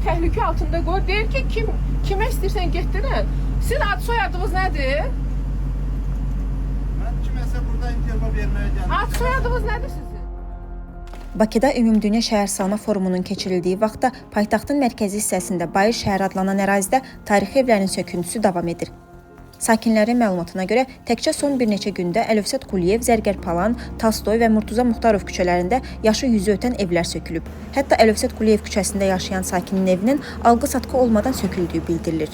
təhlükə altında qoyur. Deyir ki, kimə istəyirsən getdirin. Sizin ad soyadınız nədir? Mən kiməsə burada intervyu verməyə gəldim. Ad soyadınız nədir sizin? Bakıda Ümumdünya Şəhərsalma Forumunun keçirildiyi vaxtda paytaxtın mərkəzi hissəsində Bayır şəhər adlanan ərazidə tarixi evlərin söküntüsü davam edir. Sakinlərin məlumatına görə təkcə son bir neçə gündə Əlövsət Quliyev, Zərgər Palan, Talstoy və Murtuza Muxtarov küçələrində yaşı 100-ü ötən evlər sökülüb. Hətta Əlövsət Quliyev küçəsində yaşayan sakinin evinin alqı-satqı olmadan söküldüyü bildirilir.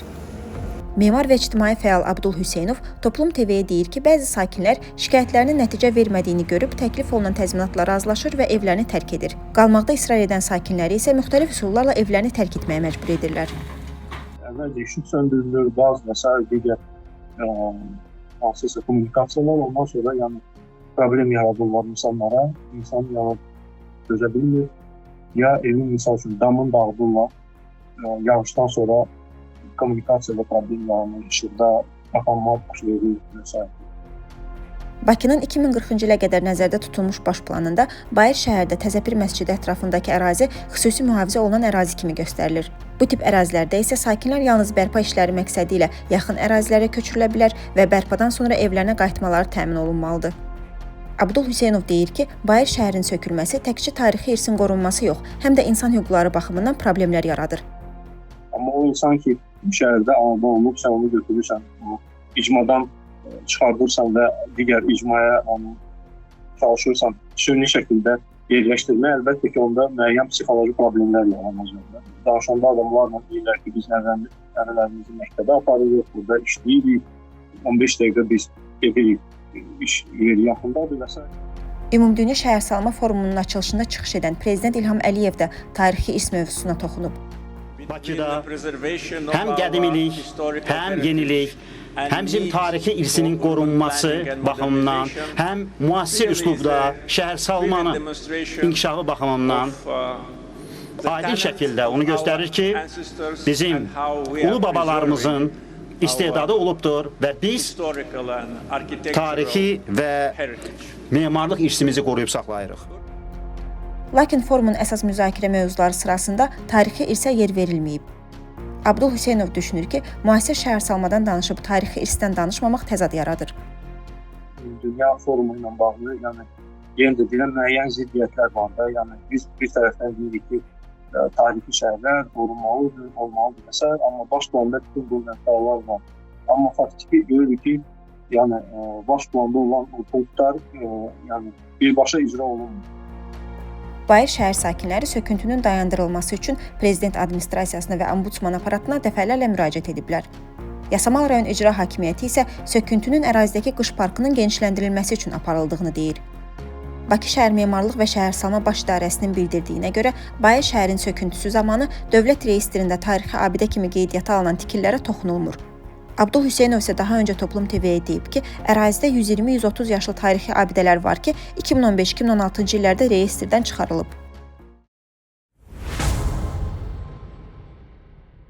Memar və ictimai fəal Abdul Hüseynov Toplum TV-yə deyir ki, bəzi sakinlər şikayətlərinin nəticə vermədiyini görüb təklif olunan təzminatla razılaşır və evlərini tərk edir. Qalmaqda israr edən sakinləri isə müxtəlif üsullarla evlərini tərk etməyə məcbur edirlər. Əvvəlcə işıq söndürülür, qaz və s. digər hansısa kommunikasiyalar, ondan sonra yəni problem yaradırlar insanlara, insan ya dözə bilmir, ya evin misal üçün damını dağıdırlar, yağışdan sonra kommunikasiyada problem yaranır, işıqda qapanma baş verir və s. Bakının 2040-cı ilə qədər nəzərdə tutulmuş baş planında Bayır şəhərdə Təzəpir məscidi ətrafındakı ərazi xüsusi mühafizə olunan ərazi kimi göstərilir. Bu tip ərazilərdə isə sakinlər yalnız bərpa işləri məqsədi ilə yaxın ərazilərə köçürülə bilər və bərpadan sonra evlərinə qayıtmaları təmin olunmalıdır. Abdul Hüseynov deyir ki, Bayır şəhərin sökülməsi təkcə tarixi irsin qorunması yox, həm də insan hüquqları baxımından problemlər yaradır. Amma o insan ki, şəhərdə anadan olub, sən onu götürürsən, icmadan çıxardırsan və digər icmaya çalışırsan, süni şəkildə yerləşdirmək, əlbəttə ki, onda müəyyən psixoloji problemlər yaranacaq. Danışanda adamlarla deyirlər ki, biz nəvələrimizi məktəbə aparırıq, burada işləyirik, 15 dəqiqə biz gedirik, iş yeri yaxındadır və s. Ümumdünya Şəhərsalma Forumunun açılışında çıxış edən Prezident İlham Əliyev də tarixi irs mövzusuna toxunub. Bakıda həm qədimilik, həm yenilik, həm bizim tarixi irsinin qorunması baxımından, həm müasir üslubda şəhərsalmanın inkişafı baxımından aydın şəkildə onu göstərir ki, bizim ulu babalarımızın istedadı olubdur və biz tarixi və memarlıq irsimizi qoruyub saxlayırıq. Lakin forumun əsas müzakirə mövzuları sırasında tarixi irsə yer verilməyib. Abdul Hüseynov düşünür ki, müasir şəhərsalmadan danışıb tarixi irsdən danışmamaq təzad yaradır. Dünya forumu ilə bağlı, yəni yenə də deyilən müəyyən ziddiyyətlər var da, yəni biz bir tərəfdən deyirik ki, tarixi şəhərlər qorunmalıdır, olmalıdır və s. Amma baş planda bütün bu məqsədlər var. Amma faktiki görürük ki, yəni baş planda olan o punktlar yəni birbaşa icra olunmur. Bayır şəhər sakinləri söküntünün dayandırılması üçün Prezident administrasiyasına və ombudsman aparatına dəfələrlə müraciət ediblər. Yasamal rayon icra hakimiyyəti isə söküntünün ərazidəki qış parkının genişləndirilməsi üçün aparıldığını deyir. Bakı Şəhər Memarlıq və Şəhərsalma Baş İdarəsinin bildirdiyinə görə Bayır şəhərin söküntüsü zamanı dövlət reyestrində tarixi abidə kimi qeydiyyata alınan tikililərə toxunulmur. Abdul Hüseynov isə daha öncə Toplum TV-yə deyib ki, ərazidə 120-130 yaşlı tarixi abidələr var ki, 2015-2016-cı illərdə reyestrdən çıxarılıb.